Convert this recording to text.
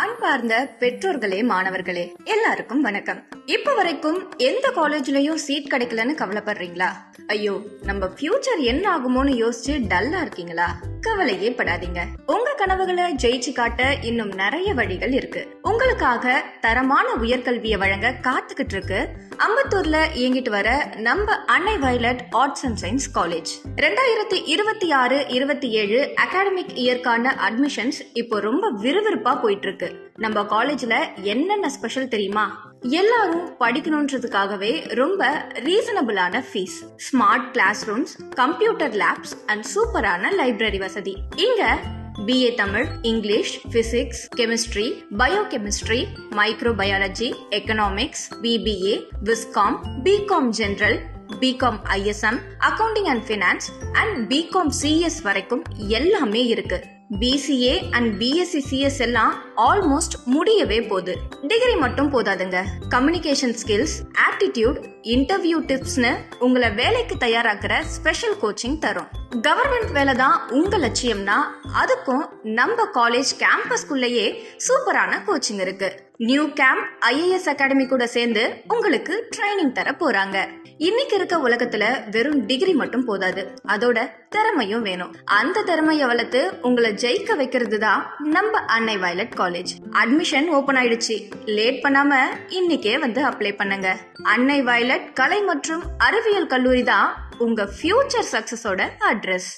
அன்பார்ந்த பெற்றோர்களே, மாணவர்களே எல்லாருக்கும் வணக்கம். இப்ப வரைக்கும் எந்த காலேஜ்லயும் சீட் கிடைக்கலன்னு கவலைப்படுறீங்களா? ஐயோ, நம்ம ஃபியூச்சர் என்ன ஆகுமோன்னு யோசிச்சு டல்லா இருக்கீங்களா? கவலையே படாதீங்க. உங்க கனவுகளை ஜெயிச்சு காட்ட இன்னும் நிறைய வழிகள் இருக்கு. உங்களுக்காக தரமான உயர்கல்வியை வழங்க காத்துக்கிட்டு இருக்கு அம்பத்தூர்ல இயங்கிட்டு வர நம்ம Annai Violet arts and science college. 2026-27 academic இயர்க்கான அட்மிஷன்ஸ் இப்போ ரொம்ப விறுவிறுப்பா போயிட்டு இருக்கு. நம்ம காலேஜ்ல என்னென்ன ஸ்பெஷல் தெரியுமா? எல்லாரும் படிக்கணும்ன்றதுக்காகவே ரொம்ப ரீசனபிளான fees, smart class rooms, computer labs and சூப்பரான லைப்ரரி வசதி. இங்க BA Tamil, English, physics, chemistry, biochemistry, microbiology, economics, BBA, viscom, BCom general, BCom ISM, accounting and finance and BCom CS வரைக்கும் எல்லாமே இருக்கு. BCA அண்ட் BSc CS எல்லாம் almost முடியவே போகுது. Degree மட்டும் போதாதுங்க, கம்யூனிகேஷன் ஸ்கில்ஸ், ஆப்டிடியூட், இன்டர்வியூ டிப்ஸ்னு உங்களை வேலைக்கு தயாராக்குற ஸ்பெஷல் கோச்சிங் தரும். கவர்மெண்ட் வேலை தான் உங்க லட்சியம்னா அதுக்கும் நம்ம காலேஜ் கேம்பஸ்குள்ளேயே சூப்பரான கோச்சிங் இருக்கு. நியூ கேம்ப் IAS அகாடமி கூட சேர்ந்து உங்களுக்கு ட்ரைனிங் தர போறாங்க. இன்னைக்கு இருக்க உலகத்துல வெறும் டிகிரி மட்டும் போதாது, அதோட திறமையும் வேணும். அந்த திறமையை வளர்த்து உங்களை ஜெயிக்க வைக்கிறது தான் நம்ம Annai violet college. Admission open ஆயிடுச்சு. லேட் பண்ணாம இன்னைக்கே வந்து அப்ளை பண்ணுங்க. அன்னை வயலட் கலை மற்றும் அறிவியல் கல்லூரி தான் உங்க ஃபியூச்சர் சக்சஸோட அட்ரஸ்.